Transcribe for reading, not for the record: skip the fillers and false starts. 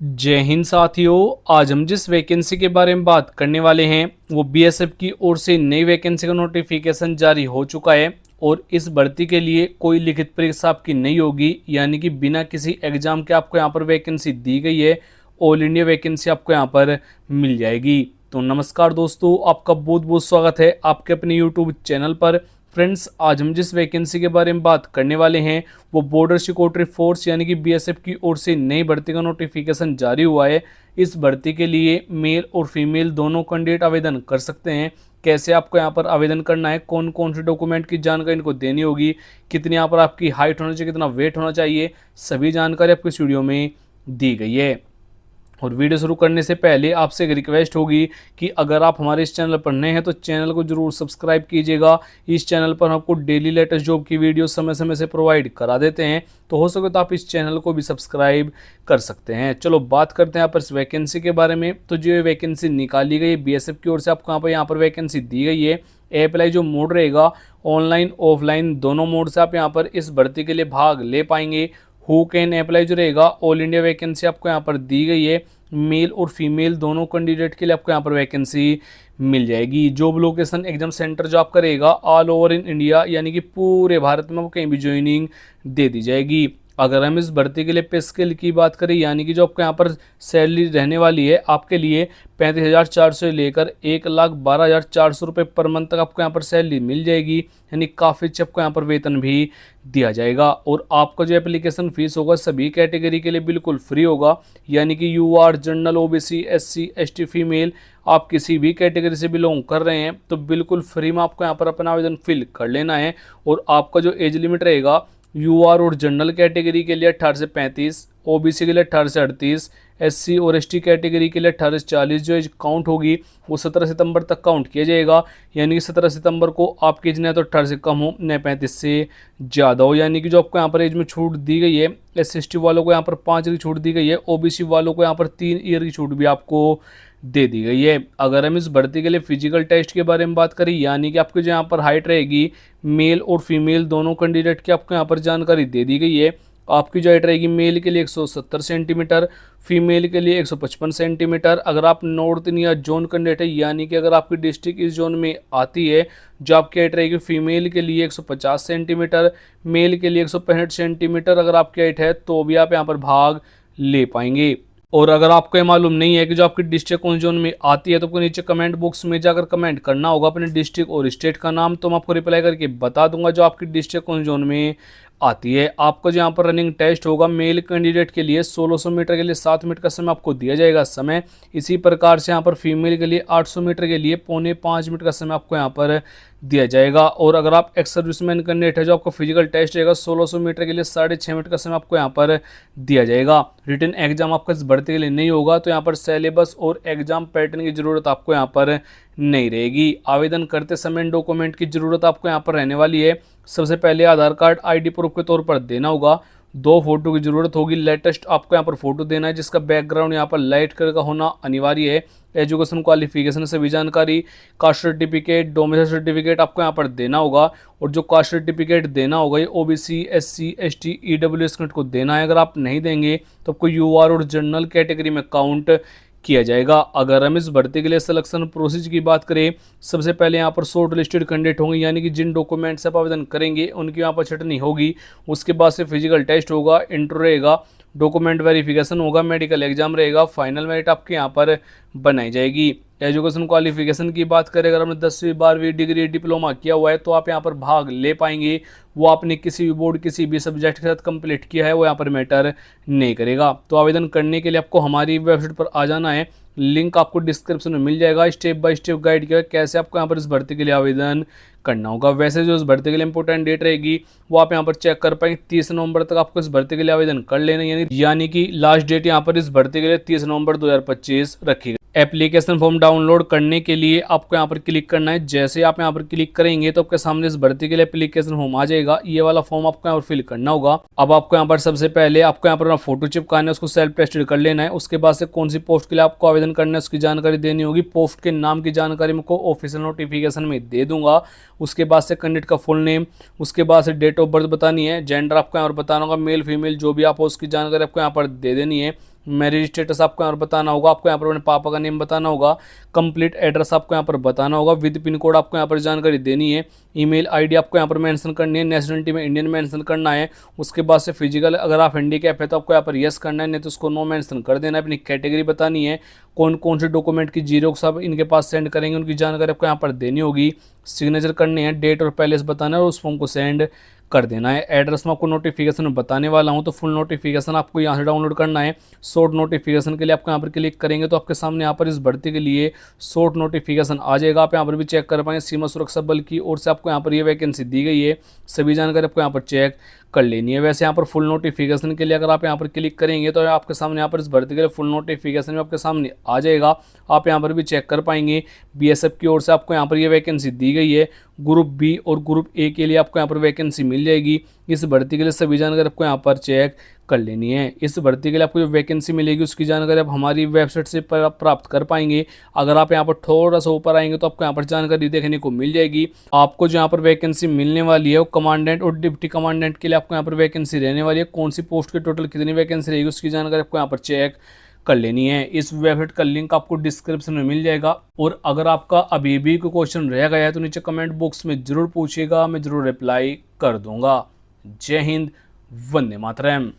जय हिंद साथियों। आज हम जिस वैकेंसी के बारे में बात करने वाले हैं वो बीएसएफ की ओर से नई वैकेंसी का नोटिफिकेशन जारी हो चुका है और इस भर्ती के लिए कोई लिखित परीक्षा आपकी नहीं होगी, यानी कि बिना किसी एग्जाम के आपको यहाँ पर वैकेंसी दी गई है। ऑल इंडिया वैकेंसी आपको यहाँ पर मिल जाएगी। तो नमस्कार दोस्तों, आपका बहुत बहुत स्वागत है आपके अपने यूट्यूब चैनल पर। फ्रेंड्स, आज हम जिस वैकेंसी के बारे में बात करने वाले हैं वो बॉर्डर सिक्योरिटी फोर्स यानी कि बीएसएफ की ओर से नई भर्ती का नोटिफिकेशन जारी हुआ है। इस भर्ती के लिए मेल और फीमेल दोनों कैंडिडेट आवेदन कर सकते हैं। कैसे आपको यहाँ पर आवेदन करना है, कौन कौन से डॉक्यूमेंट की जानकारी इनको देनी होगी, कितनी यहाँ पर आपकी हाइट होना चाहिए, कितना वेट होना चाहिए, सभी जानकारी आपको इस वीडियो में दी गई है। और वीडियो शुरू करने से पहले आपसे एक रिक्वेस्ट होगी कि अगर आप हमारे इस चैनल पर नए हैं तो चैनल को जरूर सब्सक्राइब कीजिएगा। इस चैनल पर आपको डेली लेटेस्ट जॉब की वीडियो समय समय से प्रोवाइड करा देते हैं, तो हो सके तो आप इस चैनल को भी सब्सक्राइब कर सकते हैं। चलो बात करते हैं यहाँ पर इस वैकेंसी के बारे में। तो जो वैकेंसी निकाली गई है बीएसएफ की ओर से, आपको यहाँ पर वैकेंसी दी गई है। अप्लाई जो मोड रहेगा ऑनलाइन ऑफलाइन दोनों मोड से आप यहाँ पर इस भर्ती के लिए भाग ले पाएंगे। हु कैन अप्लाई जो रहेगा ऑल इंडिया वैकेंसी आपको यहाँ पर दी गई है। मेल और फीमेल दोनों कैंडिडेट के लिए आपको यहाँ पर वैकेंसी मिल जाएगी। जॉब लोकेशन एग्जाम सेंटर जो आपका रहेगा ऑल ओवर इन इंडिया, यानी कि पूरे भारत में आपको कहीं भी ज्वाइनिंग दे दी जाएगी। अगर हम इस भर्ती के लिए पे स्केल की बात करें, यानी कि जो आपको यहाँ पर सैलरी रहने वाली है आपके लिए 35,400 से लेकर 1,12,400 रुपये पर मंथ तक आपको यहाँ पर सैलरी मिल जाएगी, यानी काफ़ी अच्छी आपको यहाँ पर वेतन भी दिया जाएगा। और आपका जो एप्लीकेशन फीस होगा सभी कैटेगरी के लिए बिल्कुल फ्री होगा, यानी कि UR general OBC SC ST female आप किसी भी कैटेगरी से बिलोंग कर रहे हैं तो बिल्कुल फ्री में आपको यहाँ पर अपना आवेदन फिल कर लेना है। और आपका जो एज लिमिट रहेगा यूआर और जनरल कैटेगरी के लिए 18 से 35, ओबीसी के लिए 18 से 38, एससी और एसटी कैटेगरी के लिए 18 से 40 जो एज काउंट होगी वो 17 सितंबर तक काउंट किया जाएगा। यानी कि 17 सितंबर को आपकी एज न तो 18 से कम हो न 35 से ज़्यादा हो। यानी कि जो आपको यहाँ पर एज में छूट दी गई है, एससी वालों को यहाँ पर 5 ईयर की छूट दी गई है, ओबीसी वालों को यहाँ पर 3 ईयर की छूट भी आपको दे दी गई है। अगर हम इस भर्ती के लिए फिजिकल टेस्ट के बारे में बात करें, यानी कि आपकी जो यहाँ पर हाइट रहेगी मेल और फीमेल दोनों कैंडिडेट की आपको यहाँ पर जानकारी दे दी गई है। आपकी जो हाइट रहेगी मेल के लिए 170 सेंटीमीटर, फीमेल के लिए 155 सेंटीमीटर। अगर आप नॉर्थ इंडिया जोन कैंडिडेट है, यानी कि अगर आपकी डिस्ट्रिक्ट इस जोन में आती है, जो आपकी हाइट रहेगी फीमेल के लिए 150 सेंटीमीटर, मेल के लिए 165 सेंटीमीटर अगर आपकी हाइट है तो भी आप यहाँ पर भाग ले पाएंगे। और अगर आपको ये मालूम नहीं है कि जो आपकी डिस्ट्रिक्ट कौन जोन में आती है तो आपको नीचे कमेंट बॉक्स में जाकर कमेंट करना होगा अपने डिस्ट्रिक्ट और स्टेट का नाम, तो मैं आपको रिप्लाई करके बता दूंगा जो आपकी डिस्ट्रिक्ट कौन जोन में आती है। आपका जो यहाँ पर रनिंग टेस्ट होगा मेल कैंडिडेट के लिए 1600 मीटर के लिए 7 मिनट का समय आपको दिया जाएगा समय। इसी प्रकार से यहाँ पर फीमेल के लिए 800 मीटर के लिए 4.25 मिनट का समय आपको यहाँ पर दिया जाएगा। और अगर आप एक्स सर्विसमैन कैंडिडेट है जो आपको फिजिकल टेस्ट रहेगा 1600 मीटर के लिए 6.5 मिनट का समय आपको यहाँ पर दिया जाएगा। रिटन एग्जाम आपका इस भर्ती के लिए नहीं होगा, तो यहाँ पर सिलेबस और एग्जाम पैटर्न की जरूरत आपको यहाँ पर नहीं रहेगी। आवेदन करते समय डॉक्यूमेंट की जरूरत आपको यहाँ पर रहने वाली है। सबसे पहले आधार कार्ड आईडी प्रूफ के तौर पर देना होगा। 2 फोटो की जरूरत होगी, लेटेस्ट आपको यहाँ पर फोटो देना है जिसका बैकग्राउंड यहाँ पर लाइट कलर का होना अनिवार्य है। एजुकेशन क्वालिफिकेशन से भी जानकारी, कास्ट सर्टिफिकेट, डोमिसाइल सर्टिफिकेट आपको यहाँ पर देना होगा। और जो कास्ट सर्टिफिकेट देना होगा ये OBC SC ST EWS candidate को देना है। अगर आप नहीं देंगे तो आपको यूआर और जनरल कैटेगरी में काउंट किया जाएगा। अगर हम इस भर्ती के लिए सिलेक्शन प्रोसेस की बात करें, सबसे पहले यहाँ पर शॉर्ट लिस्टेड कैंडिडेट होंगे, यानी कि जिन डॉक्यूमेंट से आप आवेदन करेंगे उनकी यहाँ पर छटनी होगी। उसके बाद से फिजिकल टेस्ट होगा, इंटरव्यू रहेगा, डॉक्यूमेंट वेरिफिकेशन होगा, मेडिकल एग्जाम रहेगा, फाइनल मेरिट आपके यहाँ पर बनाई जाएगी। एजुकेशन क्वालिफिकेशन की बात करें, अगर हमने 10वीं 12वीं डिग्री डिप्लोमा किया हुआ है तो आप यहाँ पर भाग ले पाएंगे। वो आपने किसी भी बोर्ड किसी भी सब्जेक्ट के साथ कंप्लीट किया है वो यहाँ पर मैटर नहीं करेगा। तो आवेदन करने के लिए आपको हमारी वेबसाइट पर आ जाना है, लिंक आपको डिस्क्रिप्शन में मिल जाएगा। स्टेप बाय स्टेप गाइड किया कैसे आपको यहाँ पर इस भर्ती के लिए आवेदन करना होगा। वैसे जो इस भर्ती के लिए इंपॉर्टेंट डेट रहेगी वो आप यहाँ पर चेक कर पाएंगे। 30 नवंबर तक आपको इस भर्ती के लिए आवेदन कर लेना, यानी कि लास्ट डेट यहाँ पर इस भर्ती के लिए 30 नवंबर 2025 रखी गई। एप्लीकेशन फॉर्म डाउनलोड करने के लिए आपको यहाँ पर क्लिक करना है। जैसे आप यहाँ पर क्लिक करेंगे तो आपके सामने इस भर्ती के लिए एप्लीकेशन फॉर्म आ जाएगा। ये वाला फॉर्म आपको यहाँ पर फिल करना होगा। अब आपको यहाँ पर सबसे पहले आपको यहाँ पर अपना फोटो चिपकाना है, उसको सेल्फ टेस्टेड कर लेना है। उसके बाद से कौन सी पोस्ट के लिए आपको आवेदन करना है उसकी जानकारी देनी होगी। पोस्ट के नाम की जानकारी मैं ऑफिशियल नोटिफिकेशन में दे दूंगा। उसके बाद से कैंडिडेट का फुल नेम, उसके बाद से डेट ऑफ बर्थ बतानी है, जेंडर आपको यहाँ पर बताना होगा, मेल फीमेल जो भी आप हो उसकी जानकारी आपको यहाँ पर दे देनी है। मैरिज स्टेटस आपको यहाँ पर बताना होगा, आपको यहाँ पर अपने पापा का नेम बताना होगा, कंप्लीट एड्रेस आपको यहाँ पर बताना होगा, विद पिन कोड आपको यहाँ पर जानकारी देनी है, ईमेल आईडी आपको यहाँ पर मेंशन करनी है, नेशनलिटी में इंडियन मेंशन करना है। उसके बाद से फिजिकल अगर आप हैंडीकैप है तो आपको यहाँ पर यस करना है, नहीं तो उसको नो मेंशन कर देना है। अपनी कैटेगरी बतानी है, कौन कौन से डॉक्यूमेंट की जीरोक्स आप इनके पास सेंड करेंगे उनकी जानकारी आपको यहाँ पर देनी होगी, सिग्नेचर करनी है, डेट और पैलेस बताना है और उस फॉर्म को सेंड कर देना है। एड्रेस में आपको नोटिफिकेशन में बताने वाला हूं, तो फुल नोटिफिकेशन आपको यहाँ से डाउनलोड करना है। शॉर्ट नोटिफिकेशन के लिए आपको यहाँ पर क्लिक करेंगे तो आपके सामने यहाँ पर इस भर्ती के लिए शॉर्ट नोटिफिकेशन आ जाएगा। आप यहाँ पर भी चेक कर पाएंगे, सीमा सुरक्षा बल की ओर से आपको यहाँ पर ये वैकेंसी दी गई है, सभी जानकारी आपको यहाँ पर चेक कर लेनी है। वैसे यहाँ पर फुल नोटिफिकेशन के लिए अगर आप यहाँ पर क्लिक करेंगे तो आपके सामने यहाँ पर इस भर्ती के लिए फुल नोटिफिकेशन में आपके सामने आ जाएगा। आप यहाँ पर भी चेक कर पाएंगे, बीएसएफ की ओर से आपको यहाँ पर ये वैकेंसी दी गई है। ग्रुप बी और ग्रुप ए के लिए आपको यहाँ पर वैकेंसी मिल जाएगी। इस भर्ती के लिए सभी जानकारी आपको यहाँ पर चेक कर लेनी है। इस भर्ती के लिए आपको जो वैकेंसी मिलेगी उसकी जानकारी आप हमारी वेबसाइट से प्राप्त कर पाएंगे। अगर आप यहाँ पर थोड़ा सा ऊपर आएंगे तो आपको यहाँ पर जानकारी देखने को मिल जाएगी। आपको जो यहाँ पर वैकेंसी मिलने वाली है वो कमांडेंट और डिप्टी कमांडेंट के लिए आपको यहाँ पर वैकेंसी रहने वाली है। कौन सी पोस्ट के टोटल कितनी वैकेंसी रहेगी उसकी जानकारी आपको यहाँ पर चेक कर लेनी है। इस वेबसाइट का लिंक आपको डिस्क्रिप्शन में मिल जाएगा। और अगर आपका अभी भी कोई क्वेश्चन रह गया है तो नीचे कमेंट बॉक्स में जरूर पूछिएगा, मैं जरूर रिप्लाई कर दूंगा। जय हिंद, वंदे मातरम।